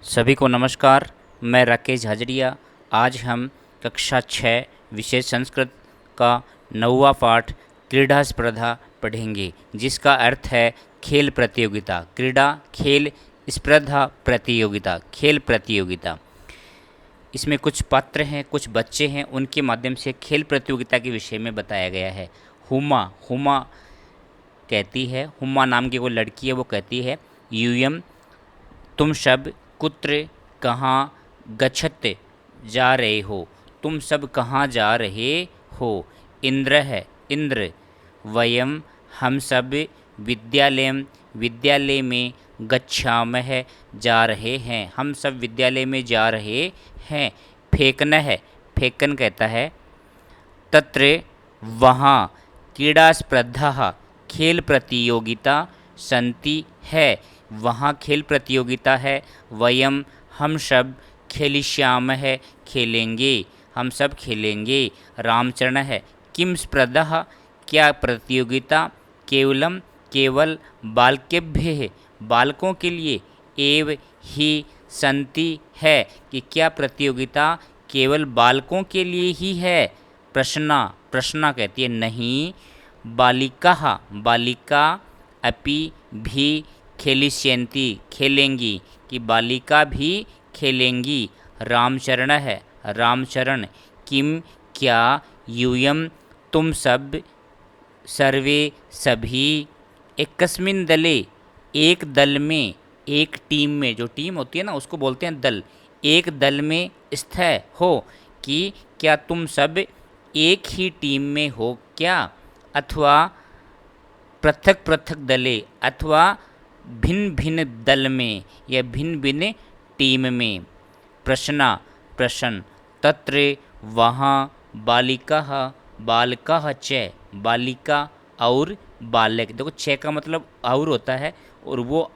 सभी को नमस्कार। मैं राकेश हाजरिया। आज हम कक्षा 6 विषय संस्कृत का 9वां पाठ क्रीड़ा स्पर्धा पढ़ेंगे, जिसका अर्थ है खेल प्रतियोगिता। क्रीड़ा खेल, स्पर्धा प्रतियोगिता, खेल प्रतियोगिता। इसमें कुछ पात्र हैं, कुछ बच्चे हैं, उनके माध्यम से खेल प्रतियोगिता के विषय में बताया गया है। हुमा हुमा कहती है, हुमा नाम की कोई लड़की है, वो कहती है, यूयम तुम सब कुत्र कहाँ गच्छत जा रहे हो। तुम सब कहाँ जा रहे हो। इंद्र है, इंद्र वयम हम सब विद्यालय विद्यालय में गच्छामः जा रहे हैं। हम सब विद्यालय में जा रहे हैं। फेंकना है, फेंकन कहता है, तत्र वहाँ क्रीड़ा स्पर्धा खेल प्रतियोगिता सन्ति है। वहाँ खेल प्रतियोगिता है। वयम हम सब खेलिष्यामः खेलेंगे। हम सब खेलेंगे। रामचरण है, किम स्पर्धा क्या प्रतियोगिता केवलम केवल बालकेभ्यः बालकों के लिए एव ही सन्ति है कि क्या प्रतियोगिता केवल बालकों के लिए ही है। प्रश्ना प्रश्ना कहती है, नहीं, बालिका बालिका अपि भी खेलिष्यन्ति खेलेंगी, कि बालिका भी खेलेंगी। रामचरण है, रामचरण किम क्या यूयम तुम सब सर्वे सभी एकस्मिन् दले एक दल में, एक टीम में, जो टीम होती है ना उसको बोलते हैं दल, एक दल में स्थित हो, कि क्या तुम सब एक ही टीम में हो क्या, अथवा पृथक पृथक दले, अथवा भिन्न भिन्न दल में या भिन्न भिन्न टीम में। प्रश्ना प्रश्न, तत्र वहाँ बालिका बालका च बालिका और बालक। देखो, च का मतलब और होता है, और वो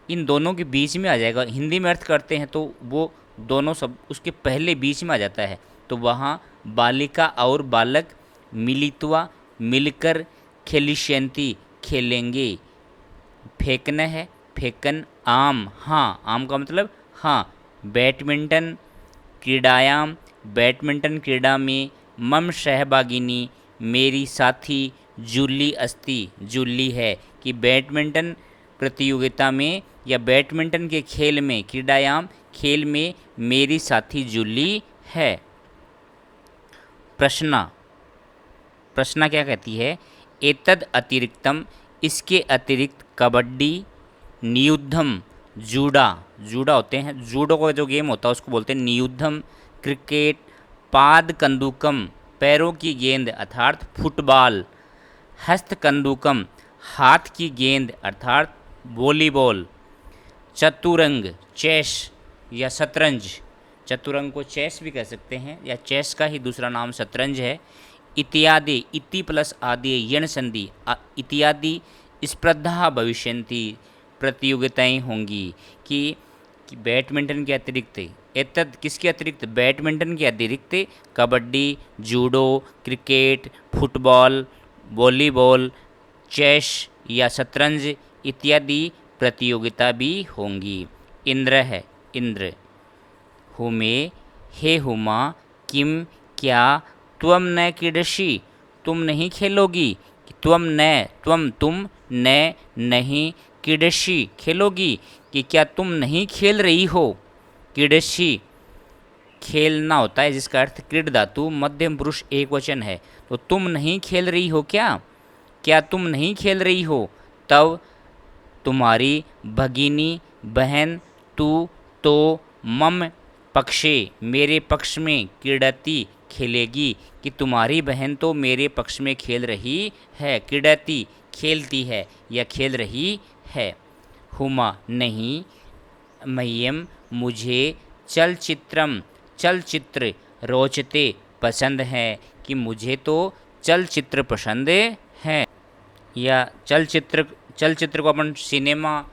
इन दोनों के बीच में आ जाएगा। हिंदी में अर्थ करते हैं तो वो दोनों सब उसके पहले बीच में आ जाता है। तो वहाँ बालिका और बालक मिलित्वा मिलकर खेलिष्यन्ति खेलेंगे। फेंकना है, फेंकन आम, हाँ, आम का मतलब हाँ। बैडमिंटन क्रीड़ायाम बैडमिंटन क्रीड़ा में मम सहभागिनी मेरी साथी जूली अस्ति जूली है, कि बैडमिंटन प्रतियोगिता में या बैडमिंटन के खेल में, क्रीड़ायाम खेल में मेरी साथी जूली है। प्रश्ना प्रश्ना क्या कहती है, एतद अतिरिक्तम इसके अतिरिक्त कबड्डी नियुद्धम जूडा, जूडा होते हैं, जूडो का जो गेम होता है उसको बोलते हैं नियुद्धम, क्रिकेट, पाद कंदुकम पैरों की गेंद अर्थात फुटबॉल, हस्त कंदुकम हाथ की गेंद अर्थात वॉलीबॉल, चतुरंग चेस या शतरंज, चतुरंग को चेस भी कह सकते हैं, या चेस का ही दूसरा नाम शतरंज है। इत्यादि, इति प्लस आदि यण संधि, इत्यादि स्पर्धा भविष्यन्ति प्रतियोगिताएं होंगी, कि बैडमिंटन के अतिरिक्त, एतद किसके अतिरिक्त, बैडमिंटन के अतिरिक्त kabaddi, judo, cricket, football, volleyball, chess या शतरंज इत्यादि प्रतियोगिता भी होंगी। इंद्र है, इंद्र हुमे हे हुमा किम क्या त्वम न क्रीडसि तुम नहीं खेलोगी, कि त्वम न तुम न नहीं क्रीडसि खेलोगी, कि क्या तुम नहीं खेल रही हो। क्रीडसि खेलना होता है, जिसका अर्थ क्रीड धातु मध्यम पुरुष एक वचन है। तो तुम नहीं खेल रही हो क्या तुम नहीं खेल रही हो। तब तुम्हारी भगिनी बहन तू तो मम पक्षे मेरे पक्ष में क्रीडती खेलेगी, कि तुम्हारी बहन तो मेरे पक्ष में खेल रही है। क्रीडती खेलती है या खेल रही है। हुमा नहीं, मह्यम मुझे चलचित्रम चलचित्र रोचते पसंद है, कि मुझे तो चलचित्र पसंद है। या चलचित्र को अपन सिनेमा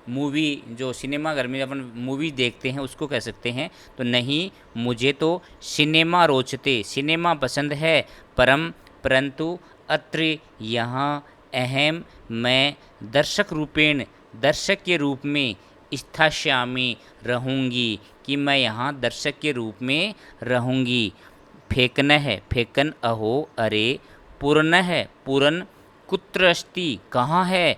मूवी, जो सिनेमा घर में अपन मूवी देखते हैं उसको कह सकते हैं। तो नहीं, मुझे तो सिनेमा रोचते सिनेमा पसंद है, परंतु अत्र यहाँ अहम मैं दर्शक के रूप में स्थास्यामि रहूँगी, कि मैं यहाँ दर्शक के रूप में रहूँगी। फेकनः फेकन अहो अरे, पूर्णः पूरन कुत्र अस्ति कहाँ है,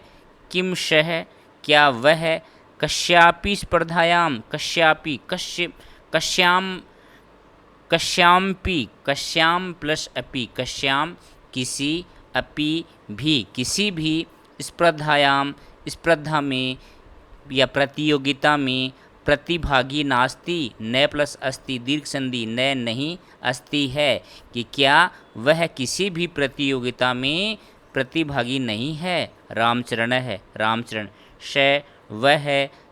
किम सः क्या वह, कस्यापि स्पर्धायां कस्यापि कस्याम कस्याम्पि कस्याम प्लस अपि कस्याम किसी, अपि भी किसी भी, स्पर्धायाम स्पर्धा में या प्रतियोगिता में, प्रतिभागी नास्ति न प्लस अस्ति दीर्घ संधि न नहीं, अस्ति है कि क्या वह किसी भी प्रतियोगिता में प्रतिभागी नहीं है। रामचरण है रामचरण। स वह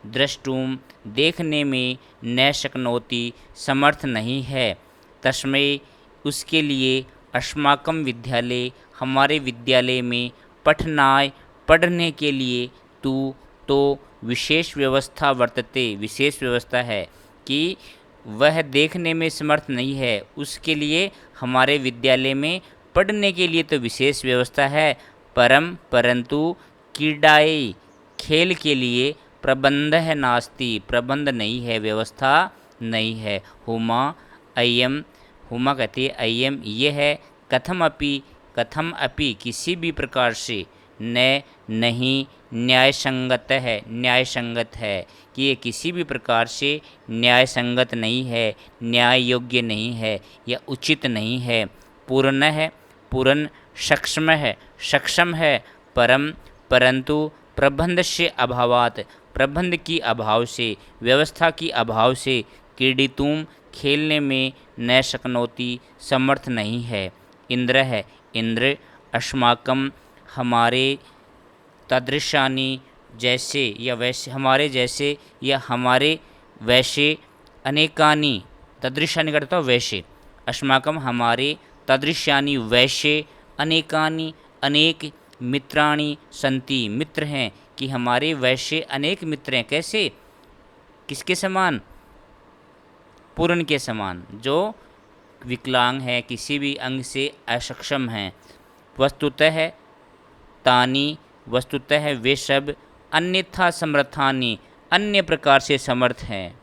द्रष्टुम देखने में, न शक्नोति समर्थ नहीं है, तस्मै उसके लिए, अस्माकं विद्यालय हमारे विद्यालय में, पठनाय पढ़ने के लिए, तू तो विशेष व्यवस्था वर्तते विशेष व्यवस्था है, कि वह देखने में समर्थ नहीं है, उसके लिए हमारे विद्यालय में पढ़ने के लिए तो विशेष व्यवस्था है, परंतु क्रीडायै खेल के लिए, प्रबंधः नास्ति प्रबंध नहीं है, व्यवस्था नहीं है। हुमा अयम, हुमा कहती है अयम ये है, कथम अपि किसी भी प्रकार से, न नहीं, न्याय संगत है न्याय संगत है, कि ये किसी भी प्रकार से न्याय संगत नहीं है, न्याय योग्य नहीं है या उचित नहीं है। पूर्ण है पूर्ण सक्षम है, परंतु प्रबंध से अभावात प्रबंध की अभाव से, व्यवस्था की अभाव से, क्रीडितुम खेलने में, न शक्नोति समर्थ नहीं है। इंद्र है इंद्र, अस्माकं हमारे, तादृशानि जैसे या वैसे हमारे जैसे या हमारे वैसे, अनेकानि तादृशानि करता वैसे, अस्माकं हमारे, तादृशानि वैसे, अनेकानि अनेक, मित्राणि सन्ति मित्र हैं, कि हमारे वैसे अनेक मित्र हैं। कैसे किसके समान, पूर्ण के समान, जो विकलांग है किसी भी अंग से असक्षम हैं। वस्तुतः तानि वस्तुतः वे सब, अन्यथा समर्थानि अन्य प्रकार से समर्थ हैं।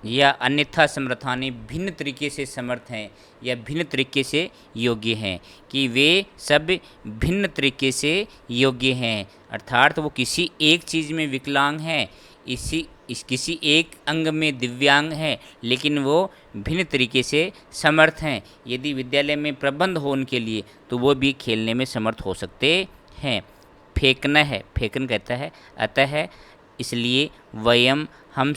या अन्यथा समर्थानि भिन्न तरीके से समर्थ हैं या भिन्न तरीके से योग्य हैं, कि वे सब भिन्न तरीके से योग्य हैं, अर्थात वो किसी एक चीज़ में विकलांग हैं, किसी एक अंग में दिव्यांग हैं, लेकिन वो भिन्न तरीके से समर्थ हैं। यदि विद्यालय में प्रबंध हो उनके लिए, तो वो भी खेलने में समर्थ हो सकते हैं। फेंकना है फेंकन कहता है, अतः इसलिए, वयम हम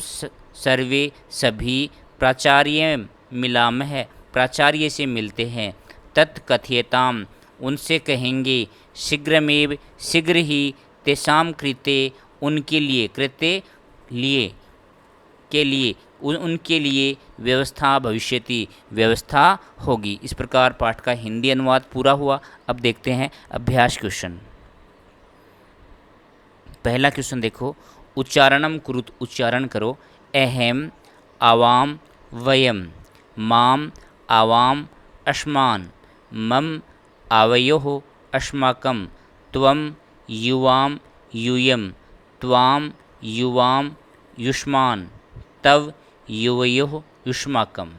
सर्वे सभी, प्राचार्य मिलामः प्राचार्य से मिलते हैं, तत्कथयताम उनसे कहेंगे, शीघ्रमेव शीघ्र ही, तेषां कृते उनके लिए, कृते लिए के लिए उनके लिए, व्यवस्था भविष्यति व्यवस्था होगी। इस प्रकार पाठ का हिंदी अनुवाद पूरा हुआ। अब देखते हैं अभ्यास क्वेश्चन। पहला क्वेश्चन देखो, उच्चारणम कुरुत उच्चारण करो। अहम आवाम वयम, माम आवाम अस्मान्, मम आवयोः अस्माकं, त्वं युवां यूयं, त्वां युवां युष्मान्, तव युवयोः युष्माकम्।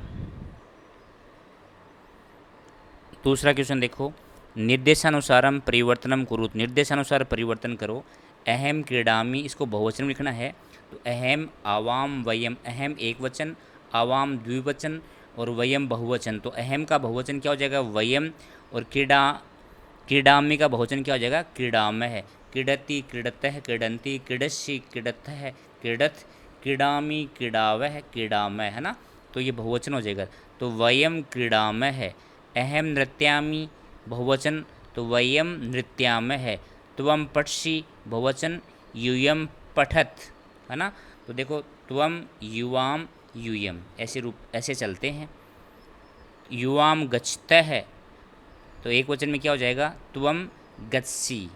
दूसरा क्वेश्चन देखो, निर्देशानुसारम परिवर्तनम कुरुत निर्देशानुसार परिवर्तन करो। अहम क्रीडामी, इसको बहुवचन में लिखना है, तो अहम आवाम वयम, अहम एक वचन, आवाम द्विवचन और वयम बहुवचन। तो अहम का बहुवचन क्या हो जाएगा, वयम, और क्रीडामी का बहुवचन क्या हो जाएगा, क्रीडामः। क्रीडति क्रीडतः क्रीडन्ति क्रीडसि क्रीडतः क्रीडत, क्रीडामी क्रीडावः क्रीडामः, है ना। तो ये बहुवचन हो जाएगा। तो वयम क्रीडामः। अहम नृत्यामि बहुवचन, तो वयम नृत्यामः। त्वम पठसि बहुवचन, यूयम पठत, है ना। तो देखो, त्वम युवाम यूयम, ऐसे चलते हैं। युवाम गच्छतः, तो एक वचन में क्या हो जाएगा, त्वम गच्छसि।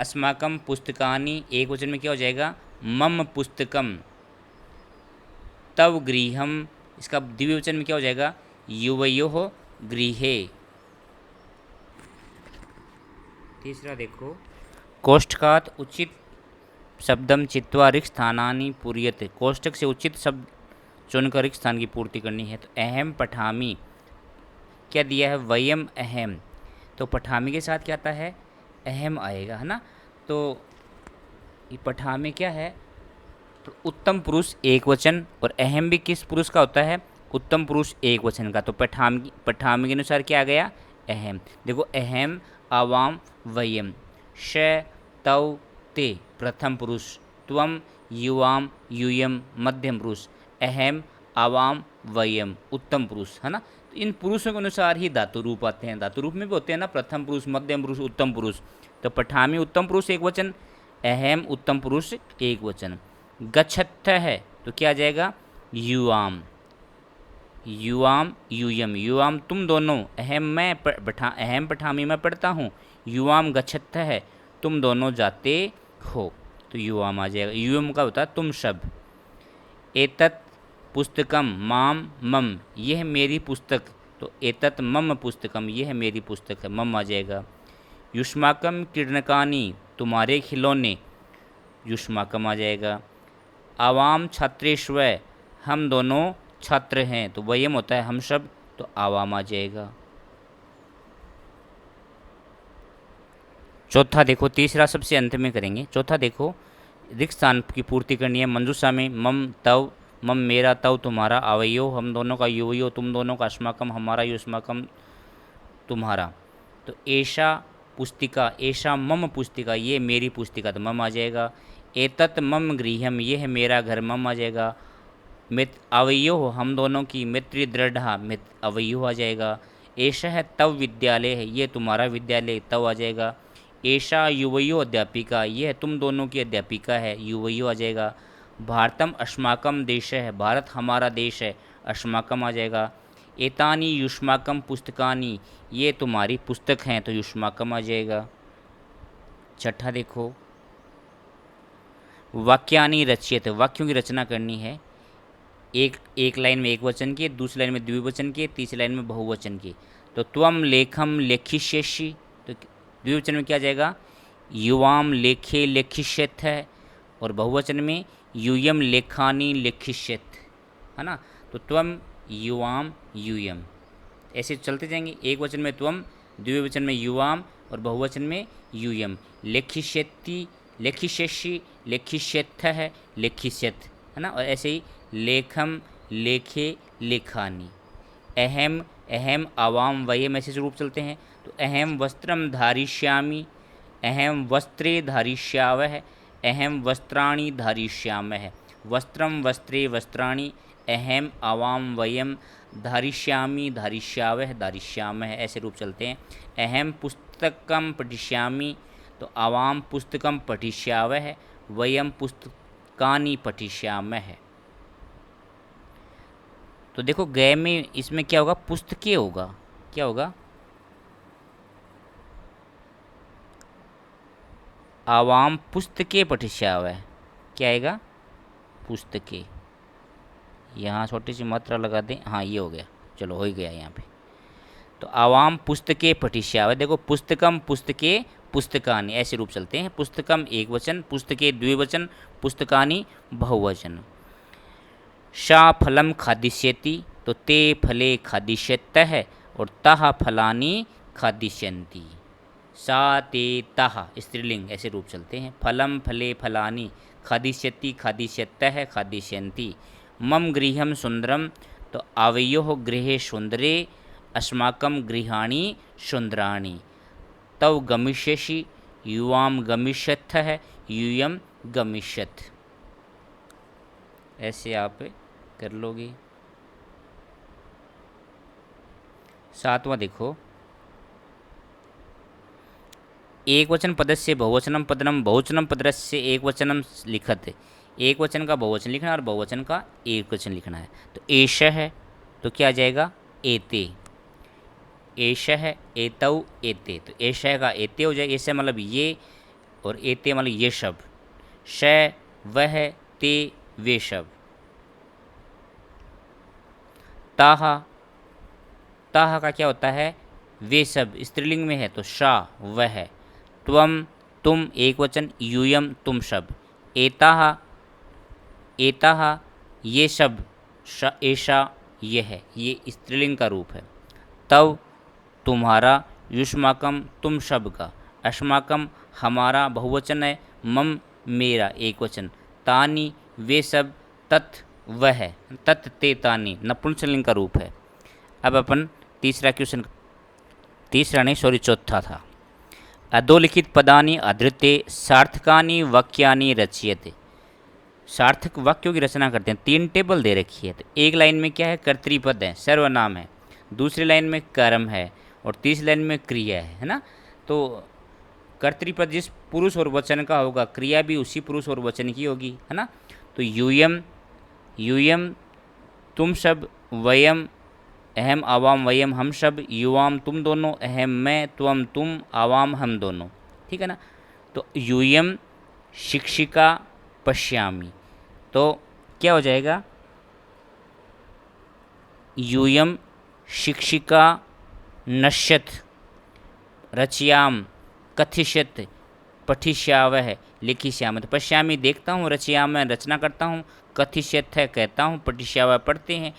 अस्माकं पुस्तकानि, एक वचन में क्या हो जाएगा, मम पुस्तकम। तव गृहम, इसका द्विवचन में क्या हो जाएगा, युवयोः गृहे। तीसरा देखो, कोष्ठकात उचित शब्दम चित्वा रिक्त स्थानानि पूर्यते। कोष्ठक से उचित शब्द चुनकर रिक्त स्थान की पूर्ति करनी है। तो अहम पठामी, क्या दिया है, वयम अहम, तो पठामी के साथ क्या आता है, अहम आएगा, है ना। तो ये पठामी क्या है, उत्तम पुरुष एक वचन, और अहम भी किस पुरुष का होता है, उत्तम पुरुष एक वचन का। तो पठामी के अनुसार क्या आ गया, अहम। देखो, अहम, आवाम, वयम, श, तव, ते प्रथम पुरुष, त्वम, युवाम, यूयम मध्यम पुरुष, अहम, आवाम, वयम उत्तम पुरुष, है ना। तो इन पुरुषों के अनुसार ही धातु रूप आते हैं। धातु रूप में भी होते हैं ना, प्रथम पुरुष, मध्यम पुरुष, उत्तम पुरुष। तो पठामी उत्तम पुरुष एक वचन, अहम उत्तम पुरुष एक वचन। गच्छथ है तो क्या आ जाएगा, युवाम, युवाम, यूयम, युवाम तुम दोनों, अहम मैं अहम पठामी मैं पढ़ता हूँ, युवाम गच्छथ है तुम दोनों जाते हो, तो युवाम आ जाएगा। यूयम का होता है तुम शब्द। एतत् पुस्तकम माम मम, यह मेरी पुस्तक, तो एतत् मम पुस्तकम, यह मेरी पुस्तक है, मम आ जाएगा। युष्माकम क्रीडनकानि, तुम्हारे खिलौने, युष्माकम आ जाएगा। आवाम छात्रेष्व, हम दोनों छात्र हैं, तो वयम होता है हम शब्द, तो आवाम आ जाएगा। चौथा देखो, तीसरा सबसे अंत में करेंगे। चौथा देखो, रिक्त स्थान की पूर्ति करनी है। मंजूषा में मम तव, मम मेरा, तव तुम्हारा, आवयो हम दोनों का, युवयो तुम दोनों का, अस्माकम हमारा, युष्माकम तुम्हारा। तो ऐशा पुस्तिका, ऐशा मम पुस्तिका, ये मेरी पुस्तिका, तो मम आ जाएगा। एतत् मम गृहम, ये है मेरा घर, मम आ जाएगा। मित अवयो हम दोनों की, मित्र दृढ़, अवयो आ जाएगा। ऐशा है तव विद्यालय, है ये तुम्हारा विद्यालय, तव आ जाएगा। ऐशा युवयो अध्यापिका, ये है तुम दोनों की अध्यापिका है, युवयो आ जाएगा। भारतम अस्माकम देश है, भारत हमारा देश है, अस्माकम आ जाएगा। एतानी युष्माकम पुस्तकानी, ये तुम्हारी पुस्तक हैं, तो युष्माकम आ जाएगा। छठा देखो, वाक्यानि रच्यते, वाक्यों की रचना करनी है। एक लाइन में एक वचन के, दूसरी लाइन में द्विवचन के, तीसरी लाइन में बहुवचन के। तो त्वम लेखम लेखिष्यसि, तो द्विवचन में क्या जाएगा, युवाम लेखे लेखिष्यथ है, और बहुवचन में यूयम लेखानी लेखिष्यथ, है ना। तो त्वम, युवाम, यूयम, ऐसे चलते जाएंगे। एक वचन में त्वम, द्विवचन में युवाम, और बहुवचन में यूयम। लेखिष्यति, लेखिष्यसि, लेखिष्यथ है, लेखिष्यथ, है ना। और ऐसे ही लेखम, लेखे, लेखानी। अहम, अहम, आवाम, वयम, ऐसे रूप चलते हैं। तो अहम वस्त्रम धारिष्यामि, अहम वस्त्रे धारिष्यावः, अहम वस्त्राणि धारिष्यामः। वस्त्रम, वस्त्रे, वस्त्राणि, अहम, आवाम, वयम, धारिष्यामि, धारिष्यावः, धारिष्यामः, ऐसे रूप चलते हैं। अहम पुस्तकम पठिष्यामि, तो आवाम पुस्तकम पठिष्यावः, वयम पुस्तकानि पठिष्यामः। तो देखो, गए में इसमें क्या होगा, पुस्तकें होगा, क्या होगा, आवाम पुस्तकें पठिष्यावः, क्या आएगा, पुस्तकें। यहाँ छोटी सी मात्रा लगा दें, हाँ ये हो गया, चलो हो ही गया यहाँ पे। तो आवाम पुस्तकें पठिष्यावः, देखो पुस्तकम, पुस्तकें, पुस्तकानि, ऐसे रूप चलते हैं। पुस्तकम एक वचन, पुस्तकें द्विवचन, पुस्तकानि बहुवचन। शा फलम खादिष्यति, तो ते फले खादिष्यतः, और तः फलानि खादिष्यन्ति। सा, ते, तः स्त्रीलिंग, ऐसे रूप चलते हैं। फलम, फले, फलानि, खादिष्यति, खादिष्यतः, खादिष्यन्ति। मम गृहम सुंदरम, तो आवयोः गृहे सुंदरे, अस्माकं गृहाणि सुंदराणि। तव गमिष्यसि, युवाम गमिष्यथः, यूयम गमिष्यथ, ऐसे आप कर लोगे। सातवां देखो, एक वचन पदस्य बहुवचनम पदनम, बहुवचनम पदस्य एक वचनम लिखत। एक वचन का बहुवचन लिखना है और बहुवचन का एक वचन लिखना है। तो एष है तो क्या आ जाएगा, एते। एष है, एतौ, एते, तो एष का एते हो जाएगा। एष मतलब ये, और एते मतलब ये शब्द। श, वह, ते, वे शब्द। ताह, ताह का क्या होता है, वे शब्द, स्त्रीलिंग में है तो शा, वह। त्वम तुम एक वचन, यूयम तुम सब, एताह एताह ये सब, ऐसा ये है, ये स्त्रीलिंग का रूप है। तव तुम्हारा, युष्माकम तुम सब का, अस्माकम हमारा बहुवचन है, मम मेरा एक वचन, तानी वे सब, तत् वह है, तत् ते तानी नपुंसकलिंग का रूप है। अब अपन तीसरा क्वेश्चन, तीसरा नहीं सॉरी चौथा था। अधोलिखित पदानि अधृते सार्थकानि वाक्यानि रचयते। सार्थक वाक्यों की रचना करते हैं। 3 टेबल दे रखी है। तो एक लाइन में क्या है, कर्तृपद है, सर्वनाम है, दूसरी लाइन में कर्म है और तीसरी लाइन में क्रिया है ना। तो कर्तृपद जिस पुरुष और वचन का होगा, क्रिया भी उसी पुरुष और वचन की होगी, है ना। तो यूयम यूयम तुम सब, वयम अहम आवाम वयम हम सब, युवाम तुम दोनों, अहम मैं त्वम तुम, आवाम हम दोनों, ठीक है ना। तो यूयम शिक्षिका पश्यामी, तो क्या हो जाएगा, यूयम शिक्षिका नश्यत, रचयाम कथिष्यत, पठिष्यावह लिखिष्याम। तो पश्यामी देखता हूँ, रचयाम मैं रचना करता हूँ, कथिष्यत है कहता हूँ, पठिष्यावह पढ़ते हैं,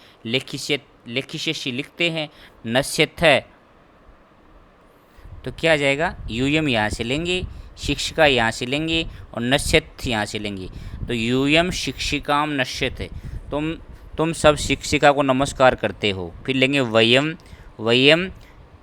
लेखिष्यसि लिखते हैं, नश्यत है तो क्या आ जाएगा, यूयम यहाँ से लेंगे, शिक्षिका यहाँ से लेंगे और नश्यत यहाँ से लेंगे। तो यूयम शिक्षिकाम नश्यत है, तुम सब शिक्षिका को नमस्कार करते हो। फिर लेंगे वयम, वयम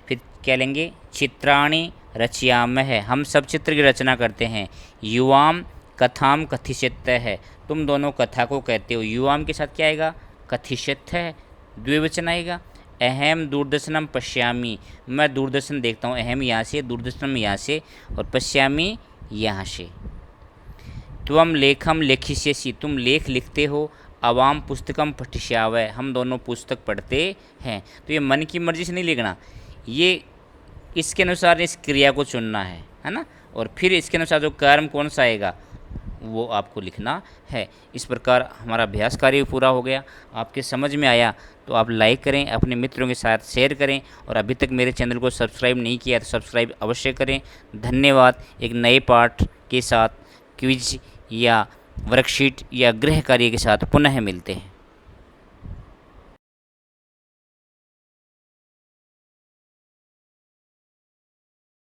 फिर क्या लेंगे, चित्राणि रचयामः, हम सब चित्र की रचना करते हैं। युवाम कथाम कथिष्यत है, तुम दोनों कथा को कहते हो। युवाम के साथ क्या आएगा, कथिष्यत है, द्विवचन आएगा। अहम दूरदर्शनम पश्यामी, मैं दूरदर्शन देखता हूँ, अहम यहाँ से, दूरदर्शनम यहाँ से और पश्यामी यहाँ से। त्वम लेखम लेखिष्यसि, तुम लेख लिखते हो। आवाम पुस्तकम पठिष्यावः, हम दोनों पुस्तक पढ़ते हैं। तो ये मन की मर्जी से नहीं लिखना, ये इसके अनुसार इस क्रिया को चुनना है ना। और फिर इसके अनुसार जो कर्म कौन सा आएगा वो आपको लिखना है। इस प्रकार हमारा अभ्यास कार्य पूरा हो गया। आपके समझ में आया तो आप लाइक करें, अपने मित्रों के साथ शेयर करें और अभी तक मेरे चैनल को सब्सक्राइब नहीं किया तो सब्सक्राइब अवश्य करें। धन्यवाद। एक नए पाठ के साथ, क्विज या वर्कशीट या गृह कार्य के साथ पुनः मिलते हैं।